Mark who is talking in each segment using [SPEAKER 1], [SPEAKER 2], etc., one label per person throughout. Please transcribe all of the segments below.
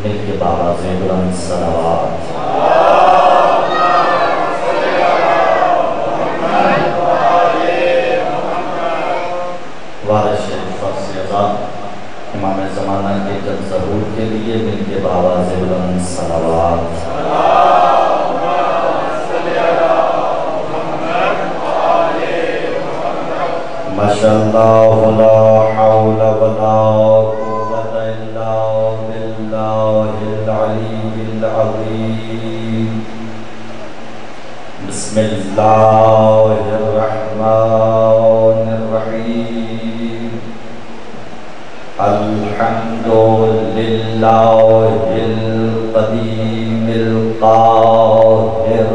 [SPEAKER 1] مل کے بابا سے بلند صلوات۔ وارث شریف فرض اعظام امام زمانہ کے جد ظہور کے لیے مل کے بابا سے بلند صلوات۔ ماشاءاللہ لا حول ولا قوة الا باللہ العلی العظیم۔ بسم اللہ الرحمن الرحیم۔ الحمد للہ القدیم القاہر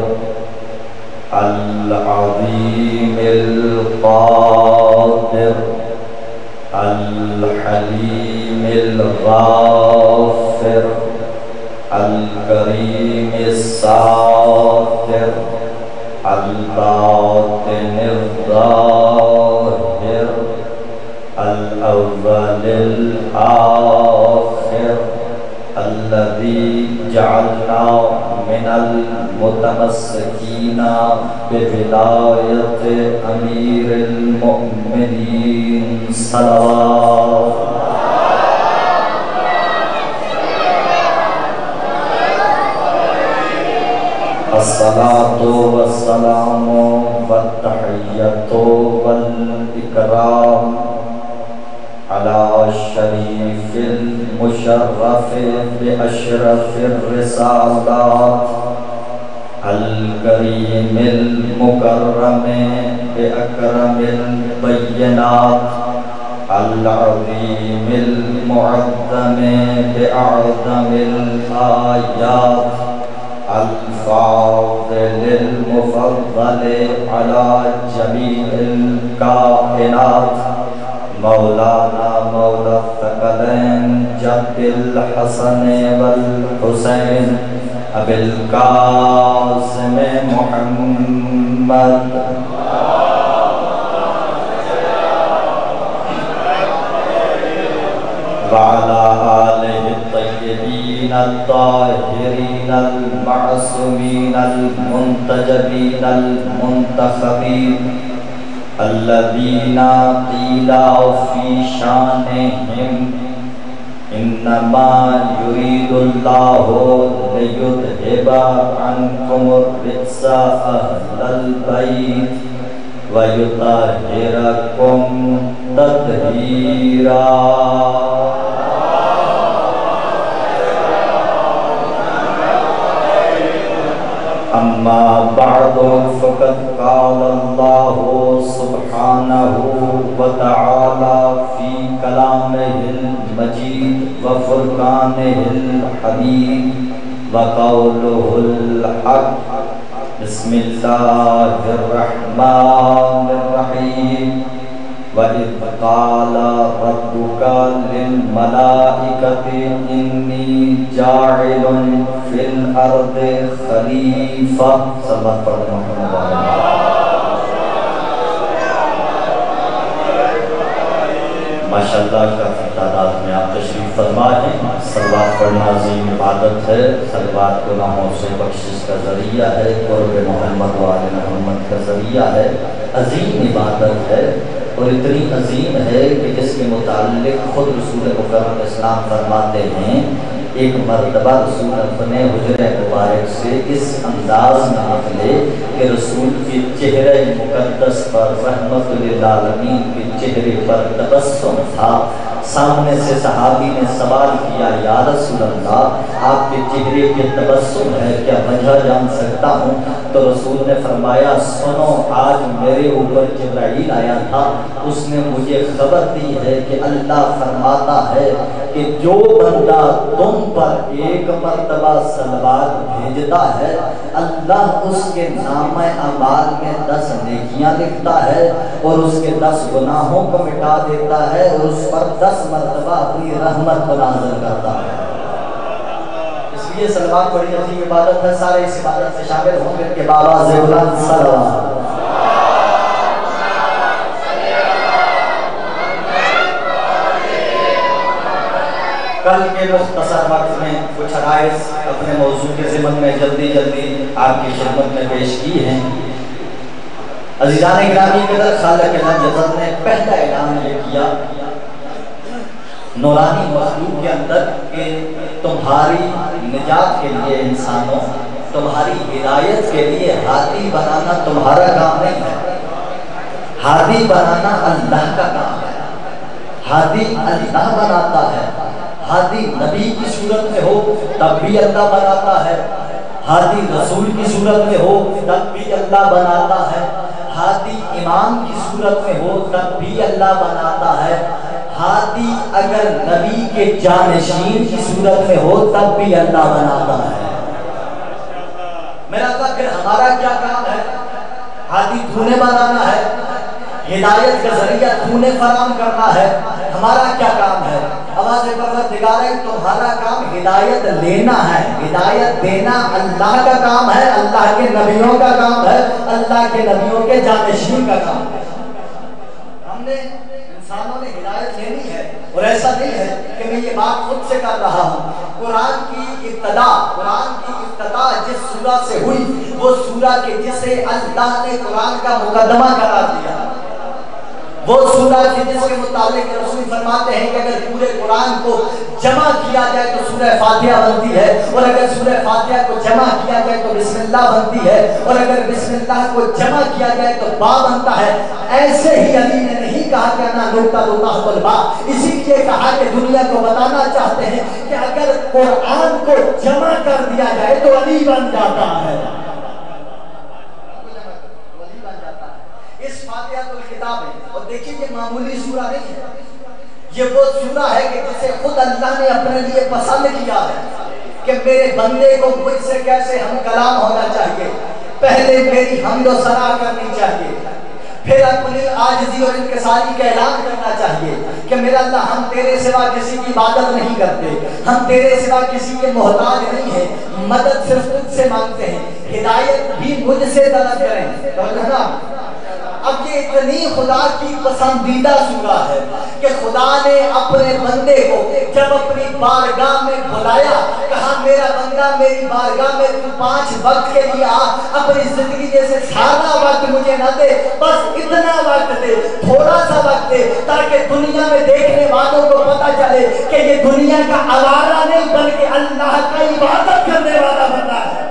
[SPEAKER 1] العظیم القادر الحلیم الغافر الکریم الساتر الباطن الظاہر الاول الآخر الذي جعلنا من المتمسكين بولایت امیر المؤمنین صلوات۔ الصلاة والسلام والتحیۃ والاکرام على الشریف المشرف بأشرف الرسالات الکریم المکرم بأکرم البینات العظیم المعظم بأعظم الآیات الفاضل المفضل على جميع الكائنات مولانا مولا الثقلین جد الحسن والحسین ابی القاسم محمد وعلى آلہ الطیبین الطاہرین المعصومین المنتجبین المنتخبین الذین قیل فی شانہم انما یرید اللہ لیذہب عنکم الرجس اہل البیت ویطہرکم تطہیرا۔ اما بعد فقد قال اللہ سبحانہ وتعالی فی کلامہ المجید وفرقانہ الحمید وقولہ الحق۔ بسم اللہ الرحمن الرحیم۔ وَإِذْ قَالَ رَبُّكَ لِلْمَلَائِكَةِ إِنِّي جَاعِلٌ فِي الْأَرْضِ خَلِيفَةً۔ صلوات پڑھ محمد ماشاءاللہ کافی تعداد میں آپ تشریف فرما ہیں۔ صلوات پڑھنا عظیم عبادت ہے، صلوات گناہوں سے بخشش کا ذریعہ ہے، قرب محمد و آل محمد کا ذریعہ ہے، عظیم عبادت ہے اور اتنی عظیم ہے کہ جس کے متعلق خود رسول مکرم اسلام فرماتے ہیں ایک مرتبہ رسول اپنے حجرہ مبارک سے اس انداز میں نکلے کہ رسول کے چہرہ مقدس پر رحمت للعالمین کے چہرے پر تبسم تھا۔ سامنے سے صحابی نے سوال کیا یا رسول اللہ آپ کے چہرے کے تبسم ہے، کیا وجہ جان سکتا ہوں؟ تو رسول نے فرمایا سنو، آج میرے اوپر جبرائیل آیا تھا، اس نے مجھے خبر دی ہے کہ اللہ فرماتا ہے کہ جو بندہ تم پر ایک مرتبہ صلوات بھیجتا ہے اللہ اس کے نامہ اعمال میں 10 نیکیاں لکھتا ہے اور اس کے 10 گناہوں کو مٹا دیتا ہے اور اس پر 10 مرتبہ اپنی رحمت کو نازل کرتا ہے۔ اس لیے صلوات بڑی عظیم عبادت ہے، سارے اس عبادت سے شامل ہوں گے کہ بابا زبلان صلوات۔ کل کے مختصر وقت میں کچھ عرائض اپنے موضوع کے ضمن میں جلدی آپ کی خدمت میں پیش کی ہیں۔ عزیزان گرامی قدر، خالق لم نے پہلا اعلان یہ کیا نورانی مخلوق کے اندر کہ تمہاری نجات کے لیے انسانوں، تمہاری ہدایت کے لیے ہادی بنانا تمہارا کام نہیں ہے، ہادی بنانا اللہ کا کام ہے۔ ہادی اللہ بناتا ہے، ہادی نبی کی صورت میں ہو تب بھی اللہ بناتا ہے، ہادی رسول کی صورت میں ہو تب بھی اللہ بناتا ہے، ہادی امام کی صورت میں ہو تب بھی اللہ بناتا ہے، ہادی اگر نبی کے جانشین کی صورت میں ہو تب بھی اللہ بناتا ہے۔ میرا اللہ، پھر ہمارا کیا کام ہے؟ ہادی تو نے بنانا ہے، ہدایت کا ذریعہ تو نے فراہم کرنا ہے، ہمارا کیا کام ہے؟ آواز پروردگار ہے، تمہارا کام ہدایت لینا ہے، ہدایت دینا اللہ کا کام ہے، اللہ کے نبیوں کا کام ہے، اللہ کے نبیوں کے جانشین کا کام ہے۔ ہم نے انسانوں نے ہدایت لینی ہے، اور ایسا نہیں ہے کہ میں یہ بات خود سے کر رہا ہوں۔ قرآن کی ابتدا جس سورہ سے ہوئی وہ سورہ کے جسے اللہ نے قرآن کا مقدمہ قرار دیا، وہ سورہ جس کے متعلق رسول فرماتے ہیں کہ اگر پورے قرآن کو جمع کیا جائے تو سورہ فاتحہ بنتی ہے، اور اگر سورہ فاتحہ کو جمع کیا جائے تو بسم اللہ بنتی ہے، اور اگر بسم اللہ کو جمع کیا جائے تو با بنتا ہے۔ ایسے ہی علی نے نہیں کہا کہ انا نقطہ تحت البا، اسی لیے کہا کہ دنیا کو بتانا چاہتے ہیں کہ اگر قرآن کو جمع کر دیا جائے تو علی بن جاتا ہے۔ اس فاتحہ الکتاب ہے، اور دیکھیں یہ معمولی سورہ نہیں ہے، یہ وہ سورہ ہے کہ جسے خود اللہ نے اپنے لیے پسند کیا ہے کہ میرے بندے کو مجھ سے کیسے ہم کلام ہونا چاہیے، پہلے میری حمد و ثنا کرنی چاہیے، پھر اپنی عاجزی اور انکساری کا اعلان کرنا چاہیے کہ میرا اللہ ہم تیرے سوا کسی کی عبادت نہیں کرتے، ہم تیرے سوا کسی کے محتاج نہیں ہیں، مدد صرف تجھ سے مانگتے ہیں، ہدایت بھی مجھ سے طلب کریں۔ اب یہ اتنی خدا کی پسندیدہ سورہ ہے کہ خدا نے اپنے بندے کو جب اپنی بارگاہ میں بلایا، کہا میرا بندہ میری بارگاہ میں تو 5 وقت کے لیے آ، اپنی زندگی جیسے سارا وقت مجھے نہ دے، بس اتنا وقت دے، تھوڑا سا وقت دے، تاکہ دنیا میں دیکھنے والوں کو پتہ چلے کہ یہ دنیا کا آوارہ نہیں بلکہ اللہ کا عبادت کرنے والا بندہ ہے۔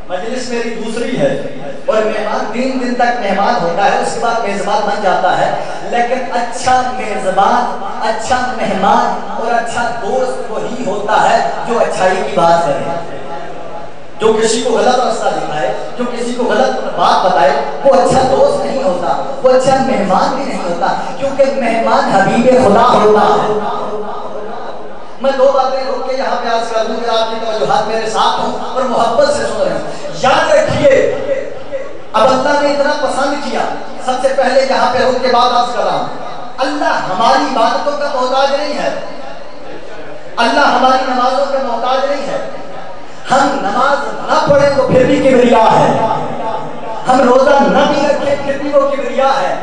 [SPEAKER 1] مجلس میری دوسری ہے، اور مہمان 3 دن تک مہمان ہوتا ہے، اس کے بعد میزبان بن جاتا ہے، لیکن اچھا میزبان، اچھا مہمان اور اچھا دوست وہی ہوتا ہے جو اچھائی کی بات کرے، جو کسی کو غلط راستہ دکھائے، جو کسی کو غلط بات بتائے، وہ اچھا دوست نہیں ہوتا، وہ اچھا مہمان بھی نہیں ہوتا، کیونکہ مہمان حبیب خدا ہوتا ہے۔ میں 2 باتیں روک کے یہاں پہ عرض کر دوں کہ آپ کی توجہات میرے ساتھ ہوں اور محبت سے سن رہے ہیں۔ یاد رکھیے، اب اللہ نے اتنا پسند کیا، سب سے پہلے یہاں پہ روک کے بعد عرض کر رہا ہوں، اللہ ہماری عبادتوں کا محتاج نہیں ہے، اللہ ہماری نمازوں کا محتاج نہیں ہے، ہم نماز نہ پڑھیں تو پھر بھی کبریا ہے، ہم روزہ نہ بھی رکھیں پھر بھی وہ کبریا ہے،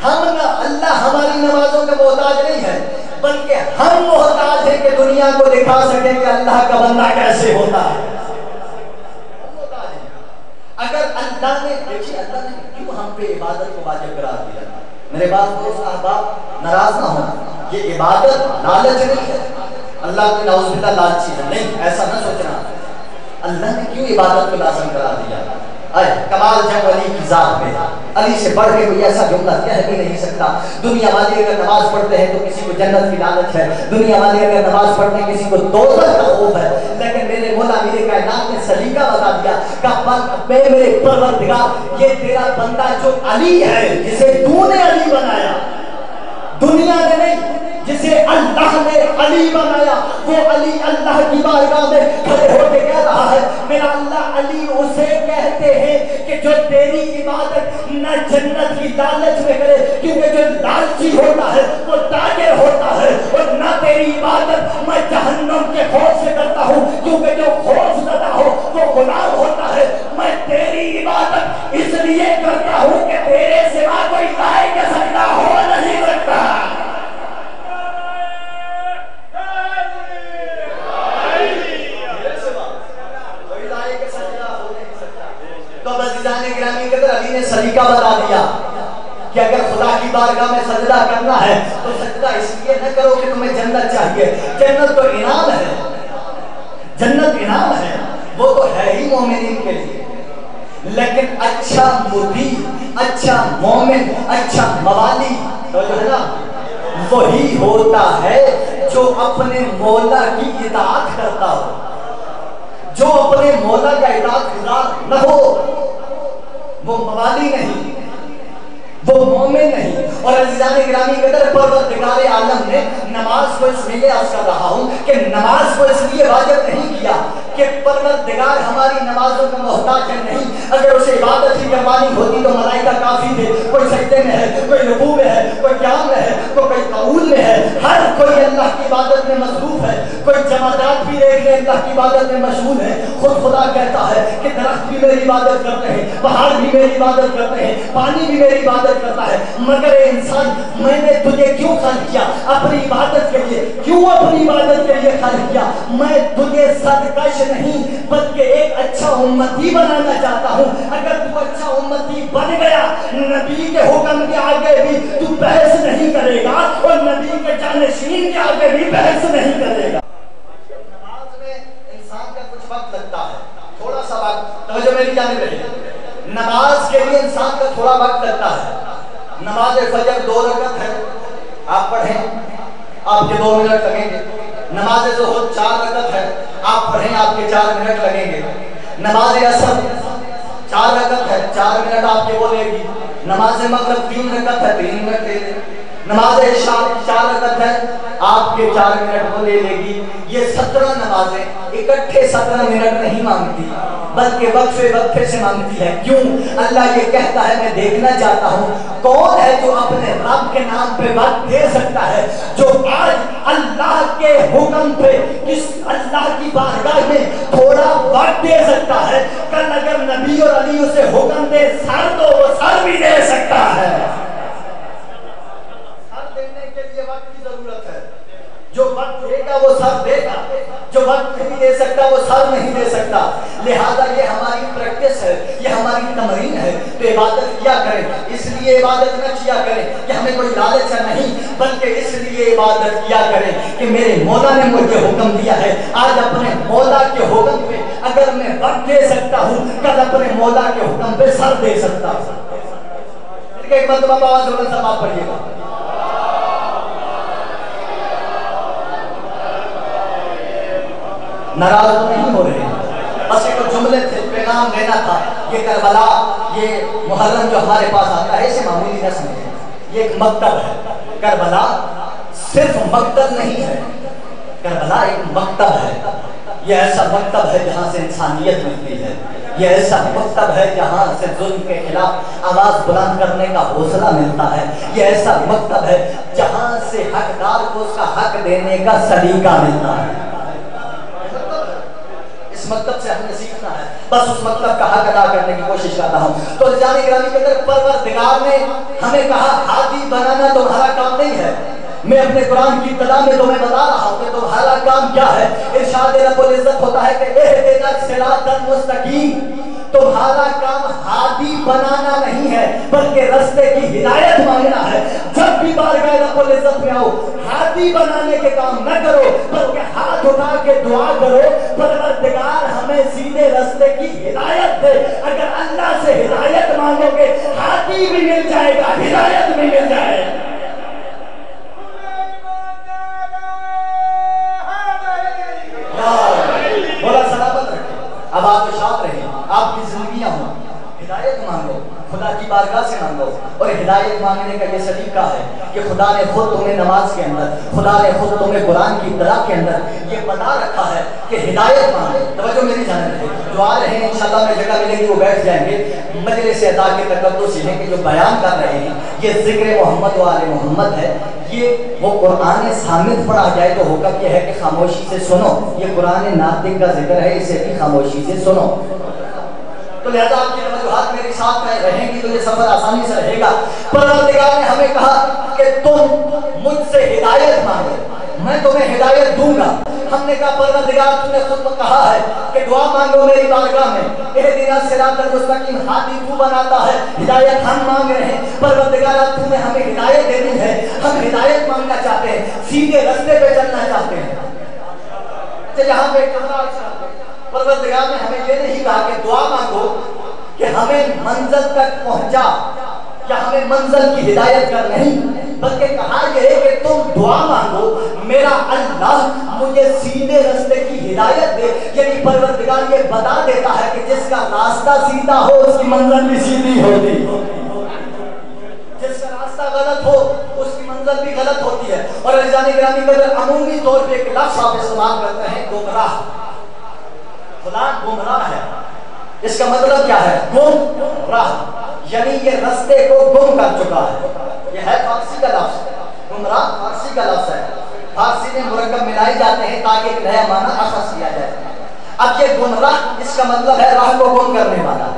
[SPEAKER 1] اللہ ہماری نمازوں کا محتاج نہیں ہے، بلکہ ہم محتاج ہیں کہ دنیا کو دکھا سکیں کہ اللہ کا بندہ کیسے ہوتا ہے۔ اگر اللہ نے دیکھیے، اللہ نے کیوں ہم پہ عبادت کو واجب قرار دیا؟ میرے بعض دوست احباب ناراض نہ ہوں، یہ عبادت لالچ نہیں ہے، اللہ کی نعوذ باللہ لالچی ہے، نہیں، ایسا نہ سوچنا۔ اللہ نے کیوں عبادت کو لازم قرار دیا؟ کمال جب علی کی ذات میں، علی سے بڑھ کے کوئی ایسا جملہ کہہ بھی نہیں سکتا۔ دنیا والے اگر نماز پڑھتے ہیں تو کسی کو جنت کی لالچ ہے، دنیا والے اگر نماز پڑھتے ہیں کسی کو دوزخ کا خوف ہے، لیکن میرے مولا میرے کائنات نے سلیقہ بتا دیا کہ میرے پروردگار، یہ تیرا بندہ جو علی ہے، جسے تو نے علی بنایا، دنیا نے نہیں، جسے اللہ نے علی بنایا، وہ علی اللہ کی بارگاہ میں کھڑے ہو کے کہہ رہا ہے میرا اللہ علی اسے کہتے ہیں کہ جو تیری عبادت نہ جنت کی لالچ میں کرے، کیونکہ جو لالچی ہوتا ہے وہ تاجر ہوتا ہے، اور نہ تیری عبادت میں جہنم کے خوف سے کرتا ہوں، کیونکہ جو خوف زدہ ہو وہ غلام ہوتا ہے۔ میں تیری عبادت لیے کرتا ہوں کہ تیرے سوا کوئی لائق سجدہ ہو نہیں سکتا۔ تو عزیزان گرامی قدر علی نے سلیقہ بتا دیا کہ اگر خدا کی بارگاہ میں سجدہ کرنا ہے تو سجدہ اس لیے نہ کرو کہ تمہیں جنت چاہیے، جنت تو انعام ہے، جنت انعام ہے، وہ تو ہے ہی مومنین کے لیے، لیکن اچھا مطیع، اچھا مومن، اچھا موالی تو جو ہے نا وہی ہوتا ہے جو اپنے مولا کی اطاعت کرتا ہو، جو اپنے مولا کا اطاعت گزار نہ ہو وہ موالی نہیں، وہ مومن نہیں۔ اور عزیزان گرامی قدر پروردگار عالم نے نماز کو اس لیے عرض کر رہا ہوں کہ نماز کو اس لیے واجب نہیں کیا کہ پروردگار ہماری نمازوں کا محتاج نہیں، اگر اسے عبادت ہی کروانی ہوتی تو ملائکہ کافی تھے، کوئی سجدے میں ہے، کوئی رکوع میں ہے، کوئی قیام میں ہے، کوئی قعود میں ہے، ہر کوئی اللہ کی عبادت میں مصروف ہے، کوئی جمادات بھی دیکھ لے اللہ کی عبادت میں مشغول ہے۔ خود خدا کہتا ہے کہ درخت بھی میری عبادت کرتے ہیں، پہاڑ بھی میری عبادت کرتے ہیں، پانی بھی میری عبادت کرتا ہے، مگر اے انسان میں نے تجھے کیوں خلق کیا؟ اپنی عبادت کے لیے۔ کیوں اپنی عبادت کے لیے خلق کیا؟ میں تجھے سرکش نہیں بلکہ ایک اچھا امتی بنانا چاہتا ہوں۔ اگر تو اچھا امتی بن گیا نبی کے حکم کے آگے بھی تو بحث نہیں کرے گا اور نبی کے جانشین کے آگے بھی بحث نہیں کرے گا۔ نماز میں انسان کا کچھ وقت لگتا ہے، تھوڑا سا وقت، توجہ میری جانب رہے، نماز کے لیے انسان کا تھوڑا وقت لگتا ہے۔ نماز فجر 2 رکعت ہے، آپ پڑھیں آپ کے 2 منٹ لگیں گے۔ نماز ظہر 4 رکعت ہے، آپ پڑھیں آپ کے 4 منٹ لگیں گے۔ نماز عصر 4 رکعت ہے، 4 منٹ آپ کے وہ لے گی۔ نماز مغرب 3 رکعت ہے، 3 منٹ لے لے۔ نماز عشاء 4 رکعت ہے، آپ کے 4 منٹ وہ لے لے گی۔ یہ 17 نمازیں اکٹھے 17 منٹ نہیں مانگتی بلکہ وقفے وقفے سے مانگتی ہے۔ کیوں؟ اللہ یہ کہتا ہے میں دیکھنا چاہتا ہوں کون ہے جو اپنے رب کے نام پہ وقت دے سکتا ہے، جو آج اللہ کے حکم پہ کس اللہ کی بارگاہ میں تھوڑا وقت دے سکتا ہے۔ کل اگر نبی اور علی اسے حکم دے سر تو وہ سر بھی دے سکتا ہے۔ سر دینے کے لیے وقت کی ضرورت ہے، جو وقت دے گا وہ سر دے گا، جو وقت نہیں دے سکتا وہ سر نہیں دے سکتا۔ لہذا یہ ہماری پریکٹس ہے، یہ ہماری تمرین ہے، تو عبادت کیا کریں، اس لیے عبادت نہ کیا کریں کہ ہمیں کوئی لالچ ہے نہیں، بلکہ اس لیے عبادت کیا کریں کہ میرے مولا نے مجھے حکم دیا ہے۔ آج اپنے مولا کے حکم پہ اگر میں وقت دے سکتا ہوں کل اپنے مولا کے حکم پہ سر دے سکتا ہوں۔ ایک مرتبہ آواز زبردست آپ پڑھیے گا۔ ناراض تو نہیں ہو رہے، بس یہ کچھ جملے تھے، پیغام دینا تھا۔ یہ کربلا، یہ محرم جو ہمارے پاس آتا ہے اسے معمولی نہ سمجھیں، یہ ایک مکتب ہے۔ کربلا صرف مکتب نہیں ہے، کربلا ایک مکتب ہے۔ یہ ایسا مکتب ہے جہاں سے انسانیت ملتی ہے، یہ ایسا مکتب ہے جہاں سے ظلم کے خلاف آواز بلند کرنے کا حوصلہ ملتا ہے، یہ ایسا مکتب ہے جہاں سے حقدار کو اس کا حق دینے کا سلیقہ ملتا ہے۔ اس مکتب سے ہم نے سیکھنا ہے، بس اس مکتب کا حق ادا کرنے کی کوشش کرتا ہوں۔ تو جانے گرامی کے اندر پروردگار نے ہمیں کہا ہادی بنانا تمہارا کام نہیں ہے۔ میں اپنے قرآن کی ابتدا میں تمہیں بتا رہا ہوں کہ تمہارا کام کیا ہے۔ ارشاد رب العزت ہوتا ہے کہ اہدنا الصراط المستقیم، تمہارا کام ہادی بنانا نہیں ہے بلکہ رستے کی ہدایت مانگنا ہے۔ جب بھی بارگاہ رب العزت میں آؤ ہادی بنانے کے کام نہ کرو بلکہ ہاتھ اٹھا کے دعا کرو پروردگار ہمیں سیدھے رستے کی ہدایت دے۔ اگر اللہ سے ہدایت مانگو گے ہادی بھی مل جائے گا، ہدایت بھی مل جائے گا۔ بولا سلامت رکھے، اب آپ اشارت رہے، آپ کی زندگیاں ہوں، ہدایت مانگو، خدا کی بارگاہ سے مانگو۔ اور ہدایت مانگنے کا یہ سلیقہ ہے کہ خدا نے خود تمہیں نماز کے اندر، خدا نے خود تمہیں قرآن کی ابتدا کے اندر یہ بتا رکھا ہے کہ ہدایت مانگو۔ توجہ میری جانب ہے، جو آ رہے ہیں انشاءاللہ میں جگہ ملے گی وہ بیٹھ جائیں گے، مجلس ادا کے تقدس ہیں کہ جو بیان کر رہے ہیں یہ ذکر محمد و آل محمد ہے۔ یہ وہ قرآن صامت پڑھا جائے تو حکم یہ ہے کہ خاموشی سے سنو، یہ قرآن ناطق کا ذکر ہے، اسے بھی خاموشی سے سنو۔ تو لہذا آپ کی توجہات میری ساتھ میں رہیں گی تو یہ سفر آسانی سے رہے گا۔ پروردگار نے ہمیں کہا کہ تم مجھ سے ہدایت مانگو، میں تمہیں ہدایت دوں گا۔ ہم نے کہا پروردگار تم نے خود کہا ہے کہ دعا مانگو میری بارگاہ میں، اہدنا الصراط المستقیم، ہادی تو بناتا ہے، ہدایت ہم مانگ رہے ہیں۔ پروردگار تو نے ہمیں ہدایت دینی ہے، ہم ہدایت مانگنا چاہتے ہیں، سیدھے رستے پہ چلنا چاہتے ہیں۔ یہاں پہ پروردگار نے ہمیں یہ نہیں کہا کہ دعا مانگو کہ ہمیں منزل تک پہنچا یا ہمیں منزل کی ہدایت کر، نہیں، بلکہ کہا یہ ہے کہ تم دعا مانگو میرا اللہ مجھے سیدھے راستے کی ہدایت دے۔ یعنی پروردگار یہ بتا دیتا ہے کہ جس کا راستہ سیدھا ہو اس کی منزل بھی سیدھی ہوتی، جس کا راستہ غلط ہو اس کی منزل بھی غلط ہوتی ہے۔ اور عزیزان گرامی اگر عمومی طور پہ ایک لفظ آپ استعمال کرتے ہیں گمراہ، فلاں گمراہ ہے، اس کا مطلب کیا ہے؟ گمراہ، یعنی یہ راستے کو گم کر چکا ہے۔ یہ ہے فارسی کا لفظ، گمراہ فارسی کا لفظ ہے، فارسی میں مرکب ملائے جاتے ہیں تاکہ ایک نیا معنی اخذ کیا جائے۔ اب یہ گمراہ اس کا مطلب ہے راہ کو گم کرنے والا،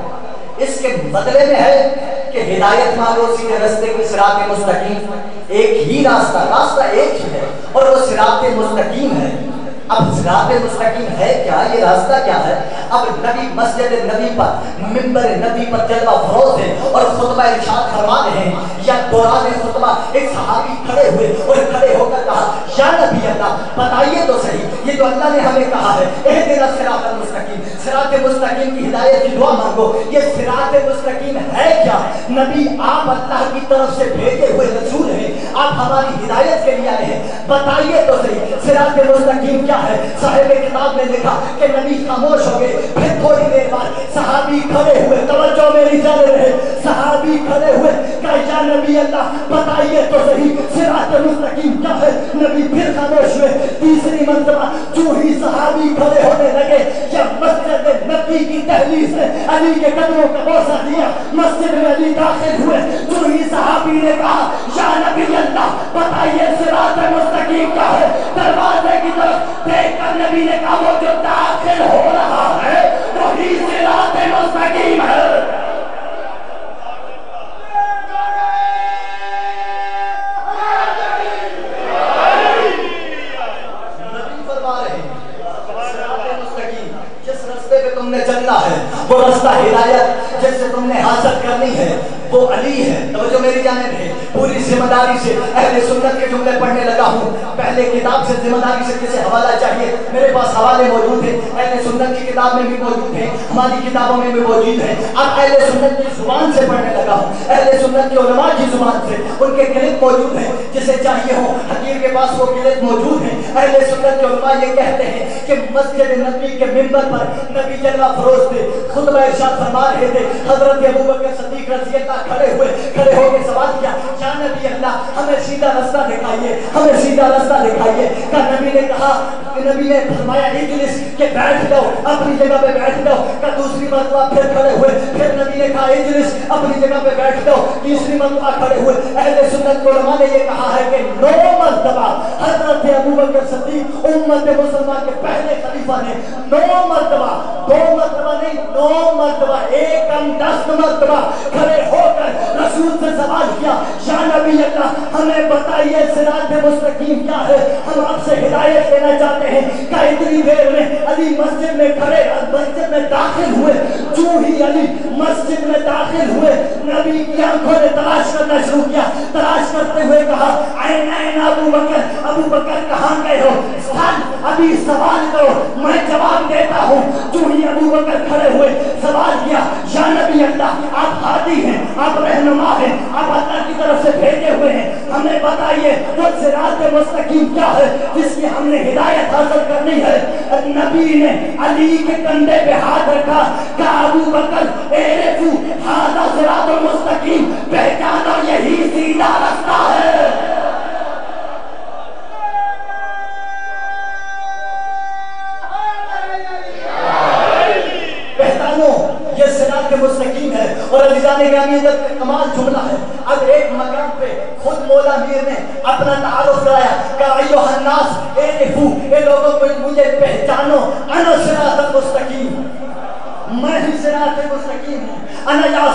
[SPEAKER 1] اس کے بدلے میں ہے کہ ہدایت مانگو سیدھے راستے کی، صراط مستقیم، ایک ہی راستہ ایک ہی ہے اور وہ صراط مستقیم ہے۔ اب صراط مستقیم ہے کیا؟ یہ راستہ کیا ہے؟ اب نبی مسجد نبی پر، منبر نبی پر جلوہ فروز ہے اور خطبہ ارشاد فرما رہے ہیں، یا دوران خطبہ ایک صحابی کھڑے ہوئے اور کھڑے ہو کر کہا یا نبی اللہ بتائیے تو صحیح، یہ جو اللہ نے ہمیں کہا ہے اہدنا الصراط المستقیم، صراط مستقیم کی ہدایت کی دعا مانگو، یہ صراط مستقیم ہے کیا؟ نبی آپ اللہ کی طرف سے بھیجے ہوئے رسول ہیں، آپ ہماری ہدایت کے لیے آئے ہیں، بتائیے تو صحیح صراط مستقیم کیا ہے؟ صاحب کتاب نے لکھا کہ نبی خاموش ہو گئے، پھر تھوڑی دیر بعد صحابی کھڑے ہوئے، توجہ میری جانے رہے، صحابی کھڑے ہوئے کہ یا نبی اللہ بتائیے تو صحیح صراط مستقیم کیا ہے؟ نبی پھر خاموش ہوئے، تیسری مرتبہ جو ہی صحابی کھڑے ہونے لگے، یا مسجد نبی کی دہلیز سے علی کے قدموں کا بوسہ دیا، مسجد میں علی داخل ہوئے، جو ہی صحابی نے کہا یا نبی اللہ بتائیے صراط مستقیم کیا ہے، دروازے کی طرف دیکھ کر نبی نے کہا وہ جو داخل ہو رہا ہے وہی صراط مستقیم ہے۔ نبی فرما رہے ہیں صراط مستقیم، جس راستے پہ تم نے چلنا ہے وہ راستہ ہدایت جس سے تم نے حاصل کرنی ہے وہ علی ہے۔ توجہ میری جانب ہے، پوری ذمہ داری سے اہل سنت کے جملے پڑھنے لگا ہوں، پہلے کتاب سے ذمہ داری سے کسے حوالہ چاہیے، میرے پاس حوالے موجود ہیں، اہل سنت کی کتاب میں بھی موجود ہیں، ہماری کتابوں میں بھی موجود ہیں۔ اب اہل سنت کی زبان سے پڑھنے لگا ہوں، اہل سنت کے علماء کی زبان سے، ان کے کلپ موجود ہیں، جسے چاہیے ہو حقیر کے پاس وہ کلپ موجود ہیں۔ اہل سنت کے علماء یہ کہتے ہیں کہ مسجد نبی کے منبر پر نبی جلوہ فروز تھے، خطبہ ارشاد فرما رہے تھے، حضرت ابوبکر صدیق رضی اللہ کھڑے ہو کے سوال کیا یا نبی اللہ ہمیں سیدھا راستہ دکھائیے، ہمیں سیدھا راستہ دکھائیے۔ کہ نبی نے کہا، نبی نے فرمایا اجلس، کہ بیٹھ جاؤ، اپنی جگہ پہ بیٹھ جاؤ۔ کہ دوسری مرتبہ پھر کھڑے ہوئے، پھر نبی نے کہا اجلس، اپنی جگہ پہ بیٹھ جاؤ، تیسری مرتبہ کھڑے ہوئے۔ اہل سنت علماء نے یہ کہا ہے کہ 9 مرتبہ حضرت ابوبکر صدیق امت مسلمان کے پہلے خلیفہ نے 9 مرتبہ، 2 مرتبہ نہیں 9 مرتبہ، 10 مرتبہ کھڑے ہو کر رسول سے سوال کیا یا نبی اللہ ہمیں بتائیے صراط مستقیم کیا ہے، ہم آپ سے ہدایت لینا چاہتے ہیں۔ کہ اتنی دیر میں علی مسجد میں کھڑے، مسجد میں داخل ہوئے، جو ہی علی مسجد میں داخل ہوئے نبی کی آنکھوں نے تلاش کرنا شروع کیا، تلاش کرتے ہوئے کہا این ابو بکر، ابو بکر کہاں گئے ہو؟ ابھی سوال کرو میں جواب دیتا ہوں۔ جو ہی ابو بکر کھڑے ہوئے سوال کیا یا نبی اللہ آپ ہادی ہیں، آپ رہنما ہیں، آپ اللہ کی طرف سے بھیجے ہوئے ہیں، ہمیں بتائیے وہ صراط مستقیم کیا ہے جس کی ہم نے ہدایت حاصل کرنی ہے۔ نبی نے علی کے کندھے پہ ہاتھ رکھا، کہا ابو بکر اعرفوا ھذا صراط مستقیم، پہچانو یہی سیدھا راستہ ہے۔ یہ صراط مستقیم ہے۔ اور عزیزان گرامی جب کمال جملہ ہے، اب ایک مقام پہ خود مولا میر نے اپنا تعارف کرایا کہ ایھا الناس اعرفوا، اے لوگوں کو مجھے پہچانو، انا صراط مستقیم، میں ہی صراط مستقیم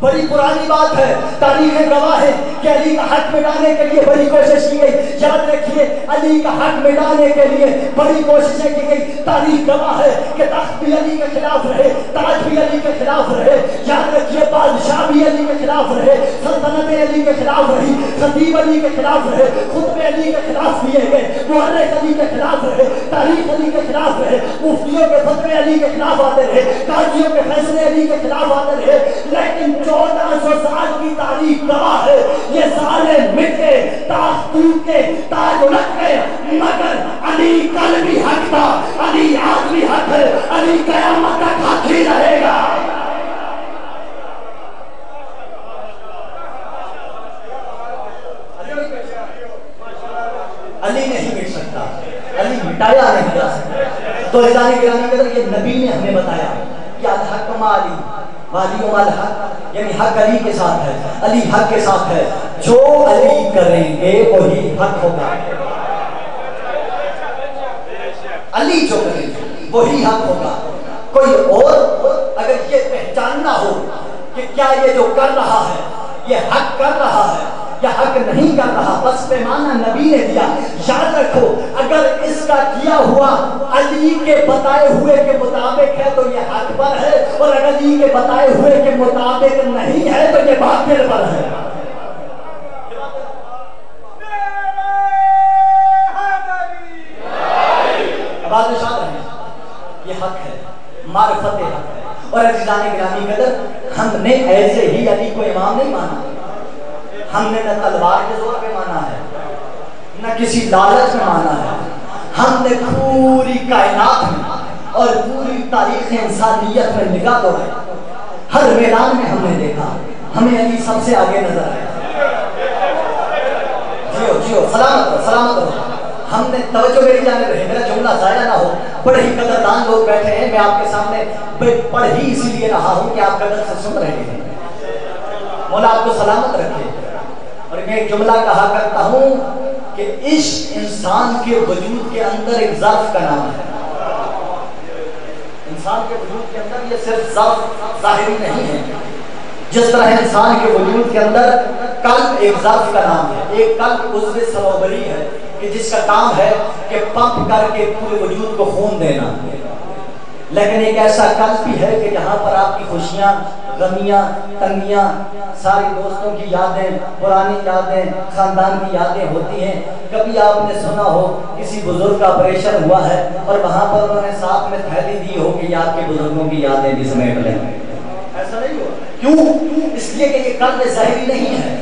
[SPEAKER 2] بڑی پرانی بات ہے، تاریخ گواہ ہے کہ علی کا حق مٹانے کے لیے بڑی کوشش کی گئی. یاد رکھیے علی کا حق مٹانے کے لیے بڑی کوششیں کی گئی. تاریخ گواہ ہے کہ تخت بھی علی کے خلاف رہے، تاج بھی علی کے خلاف رہے. یاد رکھیے بادشاہ بھی علی کے خلاف رہے، سلطنت علی کے خلاف رہی، خطیب علی کے خلاف رہے، خطبے علی کے خلاف دیے گئے، مورخ علی کے خلاف رہے، تاریخ علی کے خلاف رہے، مفتیوں کے فتوے علی کے خلاف آتے رہے، قاضیوں کے فیصلے علی کے خلاف آتے رہے. لیکن 1400 سال کی تاریخ گواہ ہے یہ سارے مٹے، تاخت ٹوٹ کے، تاج الٹ گئے، مگر علی کل بھی حق تھا، علی آج بھی حق ہے، علی قیامت تک حق ہی رہے گا. علی نہیں مٹ سکتا، علی مٹایا نہیں جا سکتا. تو عزیزان گرامی قدر یہ نبی نے ہمیں بتایا کہ الحق مع علی والی مع الحق، یعنی حق علی کے ساتھ ہے، علی حق کے ساتھ ہے. جو علی کریں گے وہی حق ہوگا، علی جو کریں گے وہی حق ہوگا. کوئی اور اگر یہ پہچاننا ہو کہ کیا یہ جو کر رہا ہے یہ حق کر رہا ہے یا حق نہیں کر رہا، بس پیمانہ نبی نے دیا. یاد رکھو اگر اس کا کیا ہوا علی کے بتائے ہوئے کے مطابق ہے تو یہ حق پر ہے، اور اگر علی کے بتائے ہوئے کے مطابق نہیں ہے تو یہ باطل پر ہے. بادشاہ یہ حق ہے، معرفت حق ہے. اور عزیزان گرامی قدر ہم نے ایسے ہی علی کو امام نہیں مانا، ہم نے نہ تلوار کے زور پہ مانا ہے نہ کسی لالچ میں مانا ہے. ہم نے پوری کائنات میں اور پوری تاریخ انسانیت میں نگاہ دوڑائی، ہر میدان میں ہم نے دیکھا ہمیں علی سب سے آگے نظر آیا. جیو جیو سلامت رہو سلامت رہو. ہم نے توجہ میری جانب رہے، میرا جملہ ضائع نہ ہو. بڑے ہی قدردان لوگ بیٹھے ہیں، میں آپ کے سامنے پڑھ ہی اسی لیے رہا ہوں کہ آپ قدر سے سن رہے ہیں. مولا آپ کو سلامت رکھے. اور میں ایک جملہ کہا کرتا ہوں کہ عشق انسان کے وجود کے اندر ایک ظرف کا نام ہے. انسان کے وجود کے اندر یہ صرف ظرف ظاہری نہیں ہے. جس طرح انسان کے وجود کے اندر قلب ایک ظرف کا نام ہے، ایک قلب عضو صنوبری ہے کہ جس کا کام ہے کہ پمپ کر کے پورے وجود کو خون دینا. لیکن ایک ایسا قلب بھی ہے کہ جہاں پر آپ کی خوشیاں، غمیاں، تنگیاں، ساری دوستوں کی یادیں، پرانی یادیں، خاندان کی یادیں ہوتی ہیں. کبھی آپ نے سنا ہو کسی بزرگ کا آپریشن ہوا ہے اور وہاں پر انہوں نے ساتھ میں تھیلی دی ہو کہ آپ کے بزرگوں کی یادیں بھی سمیٹ لیں. ایسا نہیں ہوا. کیوں؟ اس لیے کہ یہ قلب ظاہری نہیں ہے.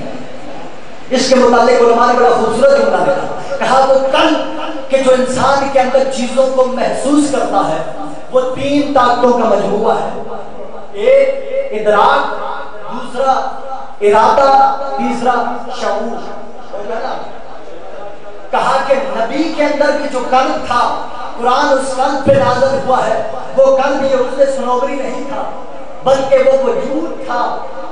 [SPEAKER 2] اس کے متعلق علماء نے بڑا خوبصورت جملہ دیکھا، کہا وہ قلب کہ جو انسان کے اندر چیزوں کو محسوس کرتا ہے وہ 3 طاقتوں کا مجموعہ ہے. ایک ادراک، دوسرا ارادہ، تیسرا شعور. کہا کہ نبی کے اندر بھی جو قلب تھا قرآن اس قلب پہ نازل ہوا ہے، وہ قلب یہ عضو صنوبری نہیں تھا بلکہ وہ وجود تھا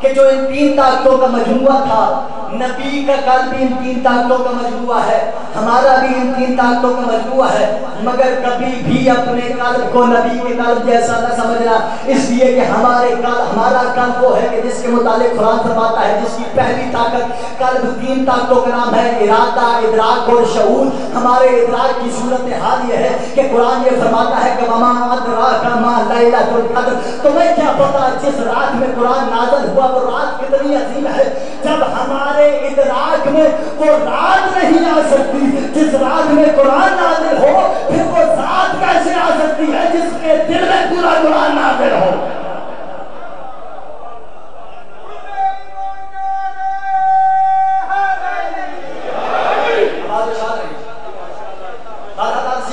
[SPEAKER 2] کہ جو ان 3 طاقتوں کا مجموعہ تھا. نبی کا قلب بھی ان 3 طاقتوں کا مجموعہ ہے، ہمارا بھی ان 3 طاقتوں کا مجموعہ ہے. مگر کبھی بھی اپنے قلب کو نبی کے قلب جیسا نہ سمجھنا، اس لیے کہ ہمارا قلب وہ ہے کہ جس کے متعلق قرآن فرماتا ہے جس کی پہلی طاقت قلب 3 طاقتوں کا نام ہے، ارادہ، ادراک اور شعور. ہمارے ادراک کی صورت حال یہ ہے کہ قرآن یہ فرماتا ہے کہ وما ادراک ما لیلۃ القدر. تمہیں کیا پتا جس رات میں قرآن نازل ہوا وہ رات کتنی عظیم ہے. جب ہمارے ادراک میں وہ رات نہیں آ سکتی جس رات میں قرآن نازل ہو، پھر وہ ذات کیسے آ سکتی ہے جس کے دل میں پورا قرآن نازل ہو.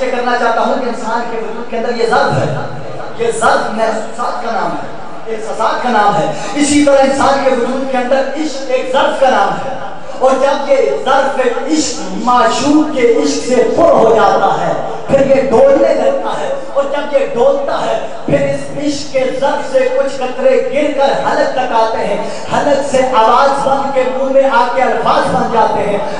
[SPEAKER 2] یہ کرنا چاہتا ہوں کہ انسان کے وجود کے اندر یہ ظرف ہے، یہ ظرف محسوسات کا نام ہے، احساسات کا نام ہے. اسی طرح انسان کے وجود کے اندر عشق ایک ظرف کا نام ہے. اور جب یہ ظرف عشق معشوق کے عشق سے پر ہو جاتا ہے پھر یہ ڈولنے لگتا ہے، اور جب یہ ڈولتا ہے پھر اس عشق کے ظرف سے کچھ قطرے گر کر حلق تک آتے ہیں. حلق سے آواز بن کے منہ میں آ کے الفاظ بن جاتے ہیں.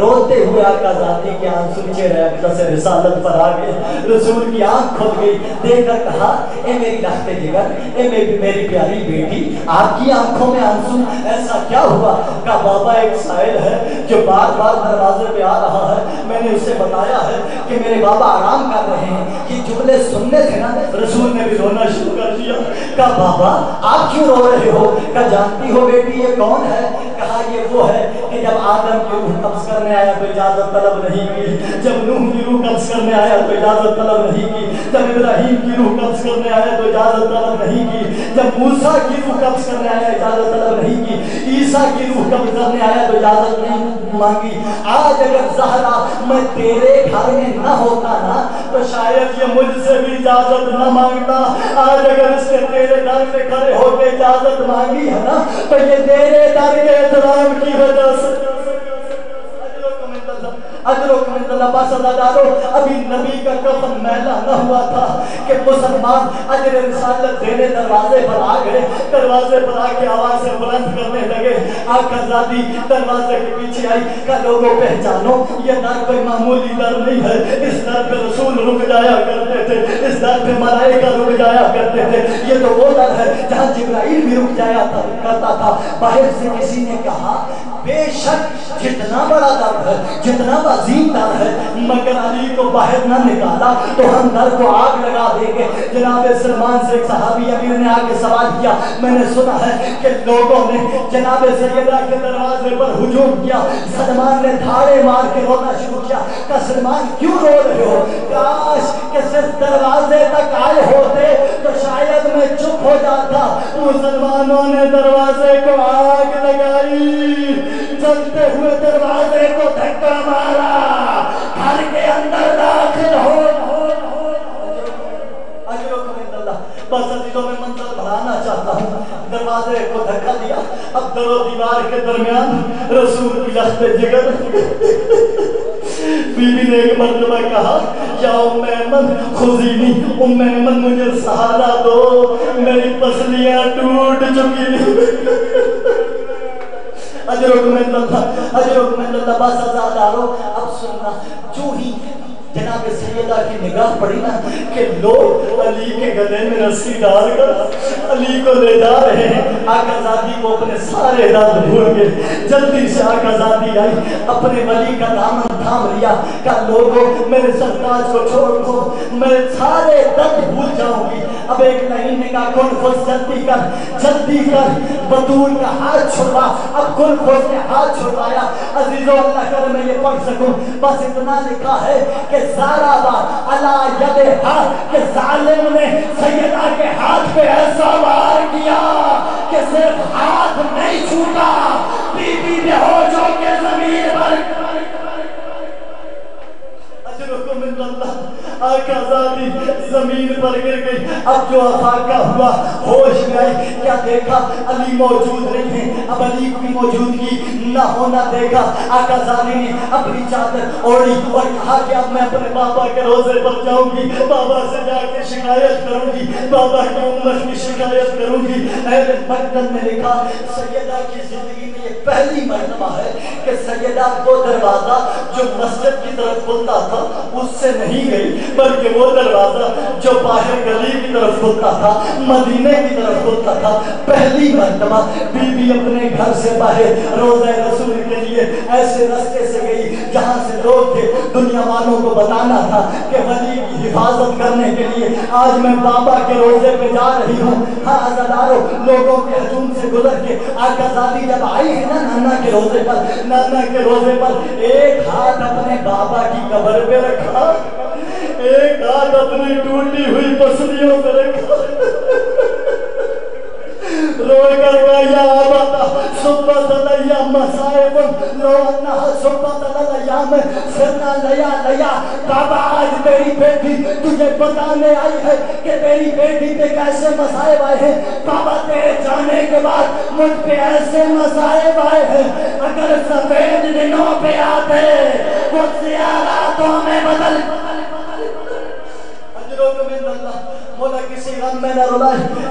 [SPEAKER 2] روتے ہوئے آقا ذاتی کے آنسو چہرے اقدس رسالت پر آگئے، رسول کی آنکھ کھل گئی، دیکھ کر کہا اے میری لخت جگر، اے میری پیاری بیٹی، آپ کی آنکھوں میں آنسو، ایسا کیا ہوا؟ کہا بابا ایک سائل ہے جو بار بار دروازے پہ آ رہا ہے، میں نے اسے بتایا ہے کہ میرے بابا آرام کر رہے ہیں، یہ جملے سننے تھے نا، رسول نے بھی رونا شروع کر دیا۔ کہا بابا آپ کیوں رو رہے ہو؟ کہا جانتی ہو بیٹی یہ کون ہے؟ کہا یہ وہ ہے کہ جب آدم کی روح قبض کرنے آیا تو اجازت طلب نہیں کی، جب نوح کی روح قبض کرنے آیا تو اجازت طلب نہیں کی، جب ابراہیم کی روح قبض کرنے آیا تو اجازت طلب نہیں کی، جب موسیٰ کی روح قبض کرنے آیا اجازت طلب نہیں کی، عیسیٰ کی روح قبض کرنے آیا تو اجازت نہیں مانگی۔ آج اگر زہرا میں تیرے گھر میں نہ ہوتا نا تو شاید یہ مجھ سے بھی اجازت نہ مانگتا۔ آج اگر اس نے تیرے در پہ کھڑے ہو کے اجازت مانگی ہے نا تو یہ تیرے در کے احترام کی وجہ سے۔ اجرکم عند اللہ بس اللہ ڈالو، ابھی نبی کا کفن میلا نہ ہوا تھا کہ مسلمان اجر رسالت دینے دروازے پر آ گئے، دروازے پر آ کے آوازیں بلند کرنے لگے۔ آقا زادی دروازے کے پیچھے آئی کہ لوگوں پہچانو یہ در کوئی معمولی در نہیں ہے، اس در پہ رسول رک جایا کرتے تھے، اس در پہ ملائکہ رک جایا کرتے تھے، یہ تو وہ در ہے جہاں جبرائیل بھی رک جایا کرتا تھا۔ باہر سے کسی نے کہا بے شک جتنا بڑا در ہے، جتنا عظیم در ہے، مگر علی کو باہر نہ نکالا تو ہم در کو آگ لگا دیں گے۔ جناب سلمان سے ایک صحابی امیر نے آگے سوال کیا، میں نے سنا ہے کہ لوگوں نے جناب سیدہ کے دروازے پر ہجوم کیا، سلمان نے دھاڑے مار کے رونا شروع کیا کہ سلمان کیوں رو رہے ہو؟ کاش کہ صرف دروازے تک آئے ہوتے تو شاید میں چپ ہو جاتا۔ مسلمانوں نے دروازے کو آگ لگائی، چلتے ہوئے دروازے کو دھکا مارا، گھر کے اندر داخل ہو۔ بس عزیزوں میں منظر بڑھانا چاہتا ہوں، دروازے کو دھکا دیا، اب در و دیوار کے درمیان رسول کی لخت جگر۔ بی بی نے ایک مرتبہ کہا یا ام ایمن خذینی، ام ایمن مجھے سہارا دو، میری پسلیاں ٹوٹ چکی۔ اجرکم عند اللہ، اجرکم عند اللہ بس آزاد آرو۔ اب سننا، جو ہی جناب سیدہ کی نگاہ پڑی نا کہ لوگ علی کے گلے میں رسی ڈال کر علی کو لے جا رہے ہیں، آقا زادی کو اپنے سارے درد بھول گئے۔ جلدی سے آقا زادی آئی، اپنے ولی کا دامن تھام لیا کہ لوگوں میرے سرتاج کو چھوڑ دو، میں سارے درد بھول جاؤں گی۔ اب ایک لائن نے کہا کن خوش جلدی کر بطول کا ہاتھ چھڑوا۔ اب کن خوش نے ہاتھ چھڑوایا۔ عزیزو اللہ کر میں یہ پڑھ سکوں، بس اتنا لکھا ہے کہ زارا با علا یدہا، کہ ظالم نے سیدہ کے ہاتھ پہ ایسا وار کیا کہ صرف ہاتھ نہیں چھوٹا، بی بی بے ہوش ہو کے زمین پر۔ اجرکم عند اللہ، آقا زادی زمین پر گر گئی۔ اب جو افاقہ ہوا، ہوش میں آئی، کیا دیکھا علی موجود نہیں ہے۔ اب علی کی موجودگی نہ ہونا دیکھا، آقا زادی نے اپنی چادر اوڑھی اور کہا کہ اب میں اپنے بابا کے روزے پر جاؤں گی، بابا سے جا کے شکایت کروں گی، بابا کی امت کی شکایت کروں گی۔ اہل مقدم نے لکھا سیدہ کی زندگی میں یہ پہلی مرتبہ ہے کہ سیدہ وہ دروازہ جو مسجد کی طرف کھلتا تھا اس سے نہیں گئی، بلکہ وہ دروازہ جو باہر گلی کی طرف کھلتا تھا، مدینے کی طرف کھلتا تھا۔ پہلی مرتبہ بی بی اپنے گھر سے باہر روضہ رسول کے لیے ایسے راستے سے گئی جہاں سے لوگ تھے، دنیا والوں کو بتانا تھا کہ ولی کی حفاظت کرنے کے لیے آج میں بابا کے روزے پہ جا رہی ہوں۔ ہاں عزادارو، لوگوں کے ہجوم سے گزر کے آقا زادی جب آئی ہے نا نانا کے روزے پر، نانا کے روزے پر ایک ہاتھ اپنے بابا کی قبر پہ رکھا، ایک ہاتھ اپنی ٹوٹی ہوئی پسلیوں پہ رکھا، روئے کر یا آبادا صبت لیا مسائب لو انہا صبت لیا میں سرنا لیا بابا آج تیری بیٹی تجھے بتانے آئی ہے کہ تیری بیٹی پہ کیسے مسائب آئے ہیں۔ بابا تیرے جانے کے بعد مجھ پہ ایسے مسائب آئے ہیں، اگر سفید دنوں پہ آتے وہ سیاراتوں میں بدل۔ اجرکم عند اللہ، مولا کسی غم میں نہ رلائے،